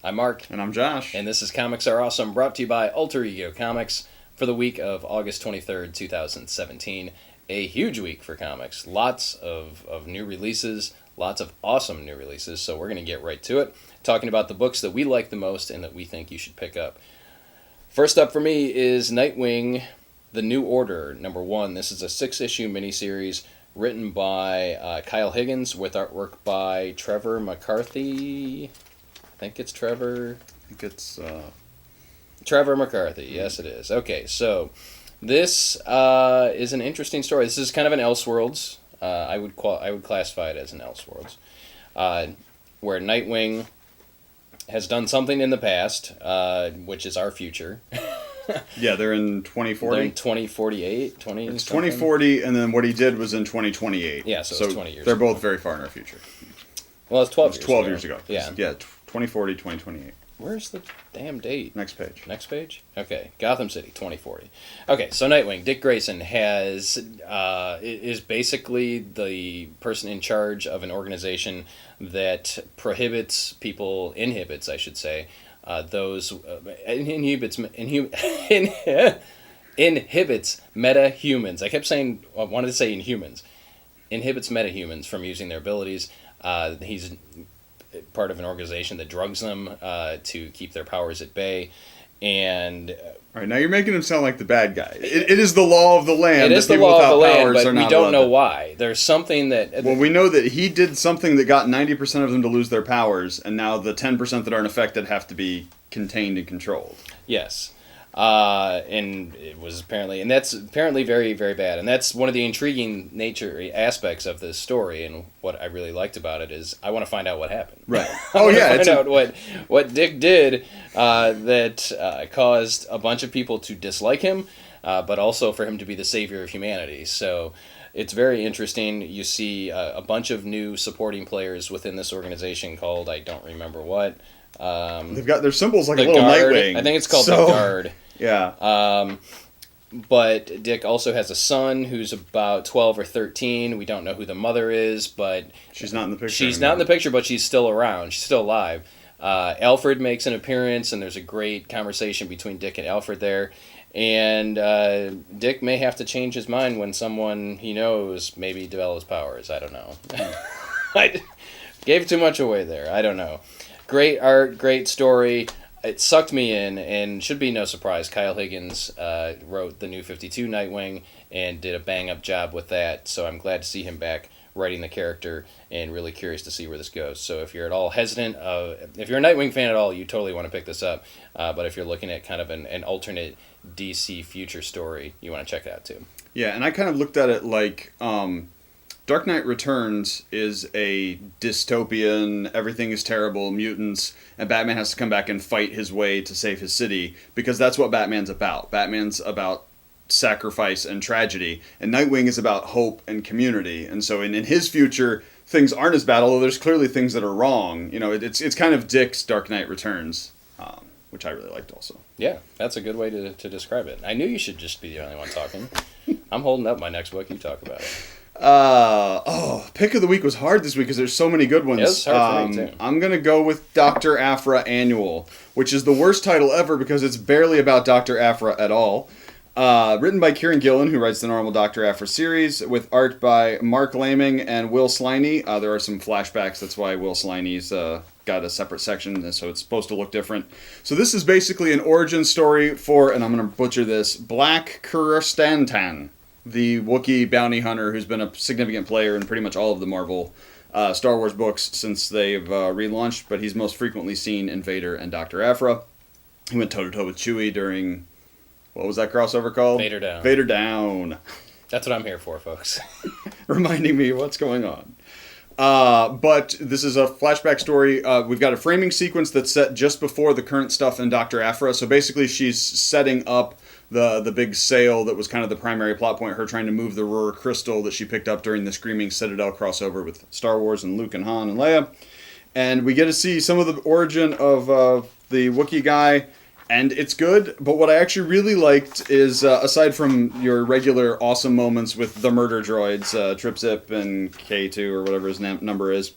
I'm Mark. And I'm Josh. And this is Comics Are Awesome, brought to you by Alter Ego Comics for the week of August 23rd, 2017. A huge week for comics. Lots of new releases, lots of awesome new releases, so we're going to get right to it, talking about the books that we like the most and that we think you should pick up. First up for me is Nightwing, The New Order, number 1. This is a 6-issue miniseries written by Kyle Higgins with artwork by Trevor McCarthy. I think it's Trevor. Trevor McCarthy. Yes, it is. Okay, so this is an interesting story. This is kind of an Elseworlds. I would classify it as an Elseworlds, where Nightwing has done something in the past, which is our future. Yeah, they're in 2040. They're in 2048, 20. It's 2040, and then what he did was in 2028. Yeah, so it's 20 years. They're ago. both very far in our future. Well, it's 12 years 12 ago. years ago. Yeah. Yeah, 2040, 2028. Where's the damn date? Next page. Next page? Okay. Gotham City, 2040. Okay, so Nightwing, Dick Grayson is basically the person in charge of an organization that inhibits metahumans. I wanted to say Inhumans. Inhibits metahumans from using their abilities. He's part of an organization that drugs them to keep their powers at bay. And all right, now you're making him sound like the bad guy. It is the law of the land. It is the law of the land, but we don't know why. There's something that... Well, we know that he did something that got 90% of them to lose their powers, and now the 10% that aren't affected have to be contained and controlled. Yes. And it was that's apparently very, very bad. And that's one of the intriguing aspects of this story. And what I really liked about it is I want to find out what happened. Right. I want to find out what Dick did that caused a bunch of people to dislike him, but also for him to be the savior of humanity. So it's very interesting. You see a bunch of new supporting players within this organization called, I don't remember what. They've got their symbols like a little Guard. Nightwing. I think it's called the Guard. Yeah. But Dick also has a son who's about 12 or 13. We don't know who the mother is, but... She's not in the picture. She's not in the picture, but she's still around. She's still alive. Alfred makes an appearance, and there's a great conversation between Dick and Alfred there. And Dick may have to change his mind when someone he knows maybe develops powers. I don't know. I gave too much away there. I don't know. Great art, great story. It sucked me in, and should be no surprise. Kyle Higgins wrote the New 52 Nightwing and did a bang-up job with that, so I'm glad to see him back writing the character and really curious to see where this goes. So if you're at all hesitant, if you're a Nightwing fan at all, you totally want to pick this up. But if you're looking at kind of an alternate DC future story, you want to check it out too. Yeah, and I kind of looked at it like... Dark Knight Returns is a dystopian, everything is terrible, mutants, and Batman has to come back and fight his way to save his city, because that's what Batman's about. Batman's about sacrifice and tragedy, and Nightwing is about hope and community. And so in his future, things aren't as bad, although there's clearly things that are wrong. You know, it's kind of Dick's Dark Knight Returns, which I really liked also. Yeah, that's a good way to describe it. I knew you should just be the only one talking. I'm holding up my next book, you talk about it. Pick of the week was hard this week because there's so many good ones. Yeah, it's hard for me too. I'm gonna go with Dr. Aphra Annual, which is the worst title ever because it's barely about Dr. Aphra at all. Written by Kieran Gillen, who writes the normal Dr. Aphra series, with art by Mark Laming and Will Sliney. There are some flashbacks, that's why Will Sliney's got a separate section, so it's supposed to look different. So this is basically an origin story for, and I'm gonna butcher this, Black Krrsantan, the Wookiee bounty hunter who's been a significant player in pretty much all of the Marvel Star Wars books since they've relaunched, but he's most frequently seen in Vader and Dr. Aphra. He went toe-to-toe with Chewie during, what was that crossover called? Vader Down. Vader Down. That's what I'm here for, folks. Reminding me what's going on. But this is a flashback story. We've got a framing sequence that's set just before the current stuff in Dr. Aphra. So basically she's setting up the big sale that was kind of the primary plot point, her trying to move the Rur crystal that she picked up during the Screaming Citadel crossover with Star Wars and Luke and Han and Leia. And we get to see some of the origin of the Wookiee guy, and it's good. But what I actually really liked is, aside from your regular awesome moments with the murder droids, Trip Zip and K2 or whatever his number is,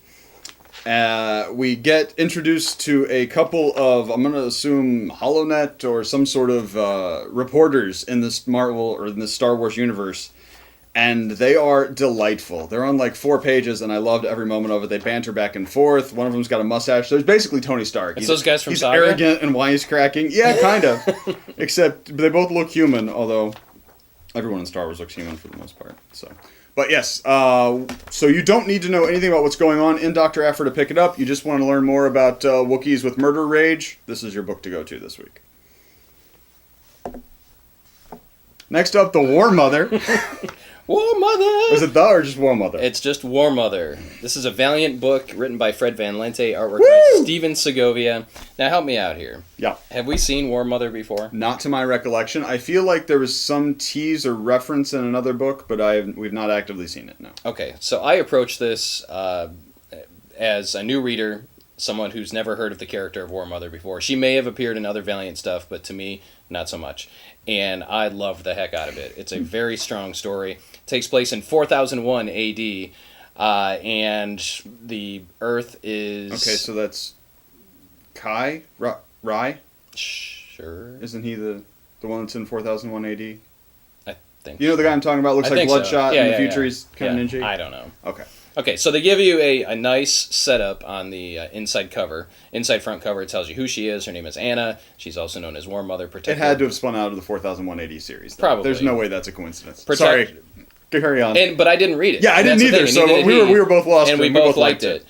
We get introduced to a couple of, I'm going to assume, HoloNet or some sort of reporters in this Marvel or in this Star Wars universe. And they are delightful. They're on like 4 pages, and I loved every moment of it. They banter back and forth. One of them's got a mustache. There's basically Tony Stark. It's those guys from He's Saga? arrogant and wisecracking. Yeah, kind of. Except they both look human, although everyone in Star Wars looks human for the most part. So, but yes, so you don't need to know anything about what's going on in Dr. Aphra to pick it up. You just want to learn more about Wookiees with murder rage. This is your book to go to this week. Next up, The War Mother. War Mother! Is it the or just War Mother? It's just War Mother. This is a Valiant book written by Fred Van Lente, artwork Woo! by Steven Segovia. Now help me out here. Yeah. Have we seen War Mother before? Not to my recollection. I feel like there was some tease or reference in another book, but we've not actively seen it, no. Okay, so I approached this as a new reader, someone who's never heard of the character of War Mother before. She may have appeared in other Valiant stuff, but to me, not so much. And I loved the heck out of it. It's a very strong story. It takes place in 4001 AD, and the Earth is... Okay, so that's Kai? Rai? Sure. Isn't he the one that's in 4001 AD? I think You know the guy I'm talking about? Looks I like think so. Bloodshot Yeah, in the yeah, future. yeah. He's kind of ninja. I don't know. Okay. Okay, so they give you a nice setup on the inside cover. Inside front cover, it tells you who she is. Her name is Anna. She's also known as War Mother. Protector. It had to have spun out of the 4001 AD series. Though. Probably. There's no way that's a coincidence. Sorry. Carry on. But I didn't read it. Yeah, I didn't That's the either, thing, so neither did we he. were both lost. And we we both liked it.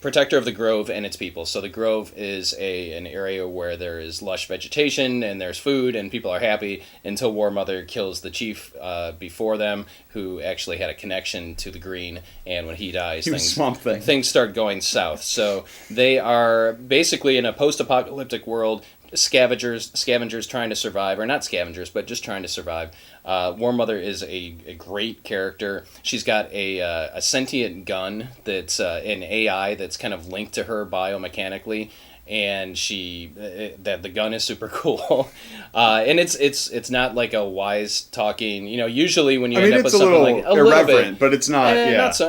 Protector of the Grove and its people. So the Grove is an area where there is lush vegetation and there's food and people are happy until War Mother kills the chief before them, who actually had a connection to the Green. And when he dies, things start going south. So they are basically in a post-apocalyptic world. Scavengers trying to survive, or not scavengers, but just trying to survive. War Mother is a great character. She's got a sentient gun that's an AI that's kind of linked to her biomechanically, and the gun is super cool. And it's not like a wise talking. Usually when you end up with something like a irreverent, little bit, but it's not.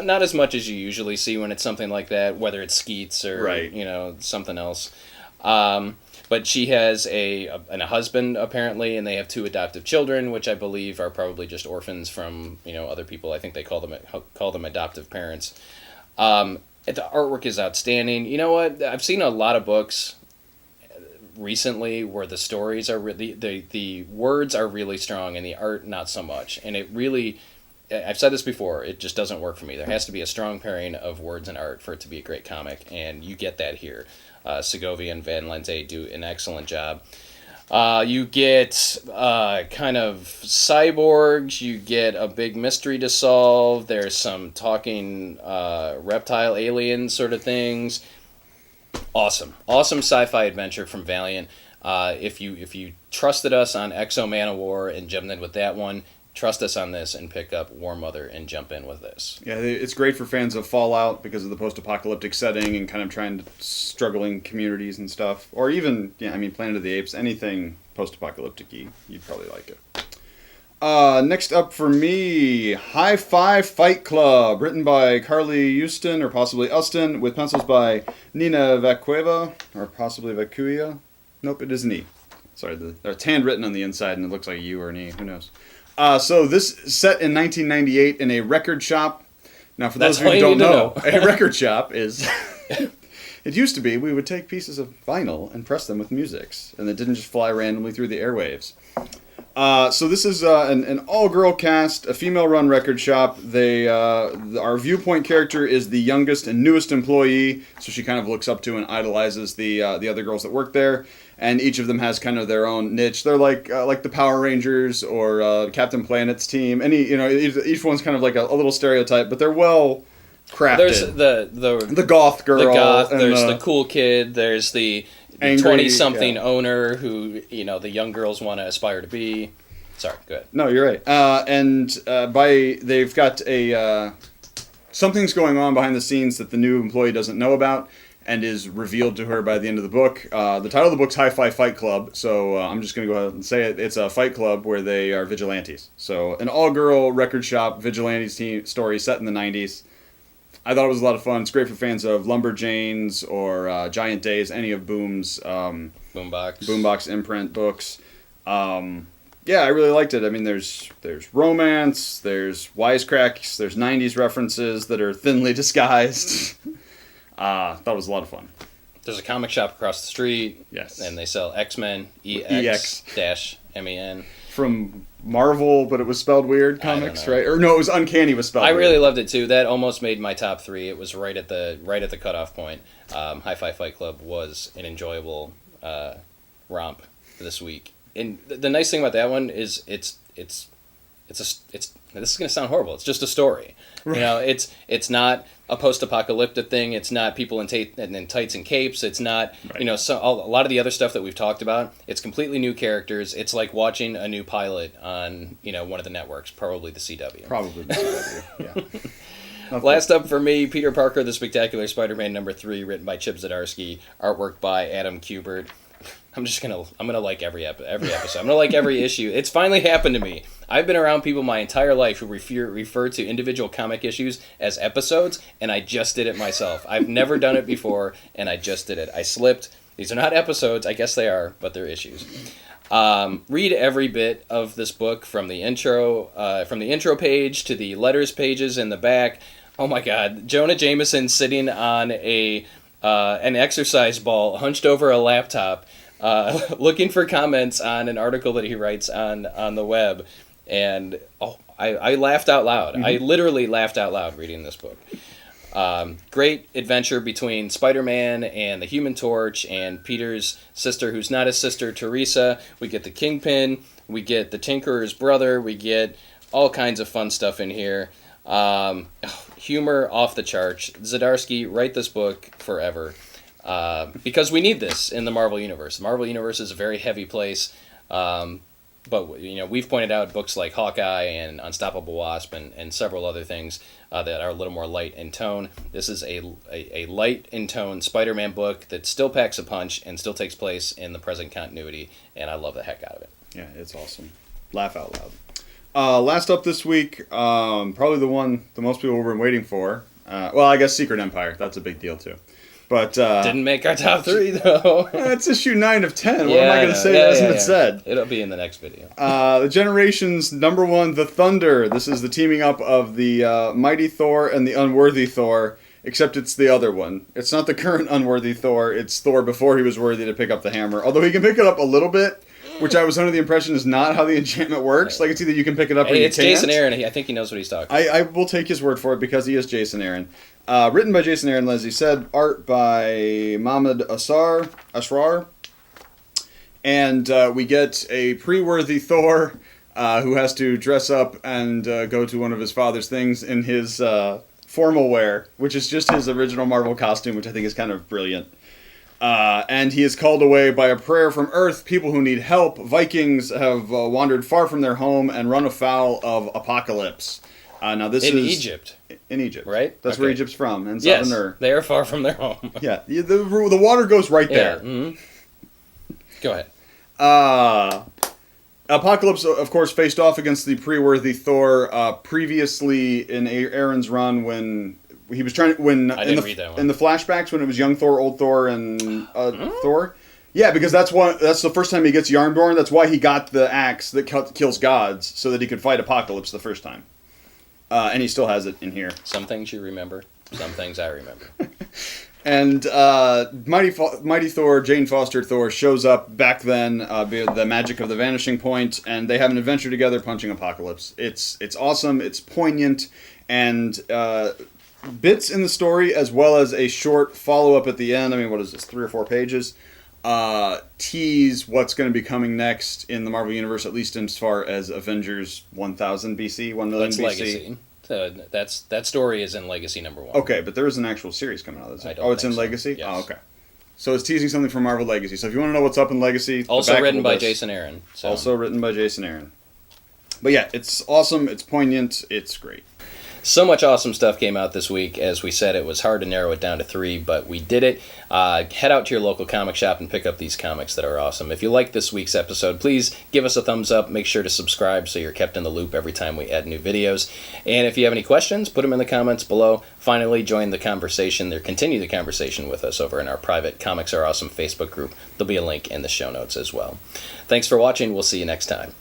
Not as much as you usually see when it's something like that, whether it's Skeets or something else. But she has a husband, apparently, and they have 2 adoptive children, which I believe are probably just orphans from other people. I think they call them adoptive parents. The artwork is outstanding. You know what? I've seen a lot of books recently where the stories are really... The words are really strong and the art not so much. And it really... I've said this before, it just doesn't work for me. There has to be a strong pairing of words and art for it to be a great comic, and you get that here. Segovia and Van Lente do an excellent job. You get kind of cyborgs, you get a big mystery to solve, there's some talking reptile alien sort of things. Awesome sci-fi adventure from Valiant. If you trusted us on Exo Man of War and jumped in with that one, trust us on this and pick up War Mother and jump in with this. Yeah, it's great for fans of Fallout because of the post-apocalyptic setting and kind of trying to struggling communities and stuff. Or even, Planet of the Apes, anything post-apocalyptic-y, you'd probably like it. Next up for me, HiFi Fight Club, written by Carly Houston, or possibly Uston, with pencils by Nina Vacueva, or possibly Vacuia. Nope, it is an E. Sorry, it's handwritten on the inside and it looks like a U or an E, who knows. So this is set in 1998 in a record shop. Now, for those of you who don't know, a record shop is... It used to be we would take pieces of vinyl and press them with musics, and it didn't just fly randomly through the airwaves. So this is an all-girl cast, a female-run record shop. Our viewpoint character is the youngest and newest employee, so she kind of looks up to and idolizes the other girls that work there. And each of them has kind of their own niche. They're like the Power Rangers or Captain Planet's team. Each one's kind of like a little stereotype, but they're well crafted. There's the goth girl. There's the cool kid. There's the 20-something owner who the young girls want to aspire to be. Sorry, go ahead. No, you're right. They've got something's going on behind the scenes that the new employee doesn't know about, and is revealed to her by the end of the book. The title of the book's HiFi Fight Club, so I'm just going to go ahead and say it. It's a fight club where they are vigilantes. So an all-girl record shop vigilantes story set in the 90s. I thought it was a lot of fun. It's great for fans of Lumberjanes or Giant Days, any of Boom's Boombox imprint books. Yeah, I really liked it. I mean, there's romance, there's wisecracks, there's 90s references that are thinly disguised. Thought it was a lot of fun. There's a comic shop across the street. Yes. And they sell X-Men, EX-MEN. From Marvel, but it was spelled weird comics, right? Or no, it was Uncanny was spelled weird. I really loved it too. That almost made my top 3. It was right at the cutoff point. HiFi Fight Club was an enjoyable romp this week. And the nice thing about that one is it's this is going to sound horrible. It's just a story. Right. You know, it's not a post-apocalyptic thing. It's not people in tights and capes. It's not, right. You know, a lot of the other stuff that we've talked about. It's completely new characters. It's like watching a new pilot on, you know, one of the networks, probably the CW. Probably the CW. Yeah. Okay. Last up for me, Peter Parker, The Spectacular Spider-Man #3, written by Chip Zdarsky, artwork by Adam Kubert. I'm gonna like every episode. I'm gonna like every issue. It's finally happened to me. I've been around people my entire life who refer to individual comic issues as episodes, and I just did it myself. I've never done it before, and I just did it. I slipped. These are not episodes. I guess they are, but they're issues. Read every bit of this book from the intro page to the letters pages in the back. Oh my God, Jonah Jameson sitting on an exercise ball, hunched over a laptop, looking for comments on an article that he writes on the web, and I laughed out loud. Mm-hmm. I literally laughed out loud reading this book. Great adventure between Spider-Man and the Human Torch and Peter's sister, who's not his sister, Teresa. We get the Kingpin. We get the Tinkerer's brother. We get all kinds of fun stuff in here. Humor off the charts. Zdarsky, write this book forever. Because we need this in the Marvel Universe. The Marvel Universe is a very heavy place. But, you know, we've pointed out books like Hawkeye and Unstoppable Wasp and several other things that are a little more light in tone. This is a light in tone Spider-Man book that still packs a punch and still takes place in the present continuity, and I love the heck out of it. Yeah, it's awesome. Laugh out loud. Last up this week, probably the one that most people were waiting for. Well, I guess Secret Empire. That's a big deal, too. But didn't make our top 3 though. It's issue 9 of 10. What am I going to say that hasn't been said? It'll be in the next video. The Generations #1, The Thunder. This is the teaming up of the Mighty Thor and the Unworthy Thor, except it's the other one. It's not the current Unworthy Thor. It's Thor before he was worthy to pick up the hammer. Although he can pick it up a little bit, which I was under the impression is not how the enchantment works. Like, it's either you can pick it up or you can't. It's Jason Aaron. I think he knows what he's talking about. I will take his word for it because he is Jason Aaron. Written by Jason Aaron, Leslie said. Art by Mahmoud Asrar. And we get a pre-worthy Thor who has to dress up and go to one of his father's things in his formal wear, which is just his original Marvel costume, which I think is kind of brilliant. And he is called away by a prayer from Earth, people who need help. Vikings have wandered far from their home and run afoul of apocalypse. Now this in is Egypt. In Egypt, right? That's where Egypt's from. And yes, they are far from their home. Yeah, the water goes right there. Mm-hmm. Go ahead. Apocalypse, of course, faced off against the pre-worthy Thor previously in Aaron's run when he was trying to read that one. In the flashbacks when it was young Thor, old Thor, and Thor. Yeah, because that's the first time he gets Yarnborn. That's why he got the axe that kills gods, so that he could fight Apocalypse the first time. And he still has it in here. Some things you remember, some things I remember. And Mighty Thor, Jane Foster Thor, shows up back then via the magic of the Vanishing Point, and they have an adventure together punching Apocalypse. It's awesome, it's poignant, and bits in the story as well as a short follow-up at the end. I mean, what is this, 3 or 4 pages? Tease what's going to be coming next in the Marvel Universe, at least as far as Avengers 1000 BC, 1 million That's BC. Legacy. That story is in Legacy #1. Okay, but there is an actual series coming out. It's in Legacy? Yes. Oh, okay. So it's teasing something from Marvel Legacy. So if you want to know what's up in Legacy... Also written by Jason Aaron. Also written by Jason Aaron. But yeah, it's awesome, it's poignant, it's great. So much awesome stuff came out this week. As we said, it was hard to narrow it down to 3, but we did it. Head out to your local comic shop and pick up these comics that are awesome. If you like this week's episode, please give us a thumbs up. Make sure to subscribe so you're kept in the loop every time we add new videos. And if you have any questions, put them in the comments below. Finally, join the conversation or continue the conversation with us over in our private Comics Are Awesome Facebook group. There'll be a link in the show notes as well. Thanks for watching. We'll see you next time.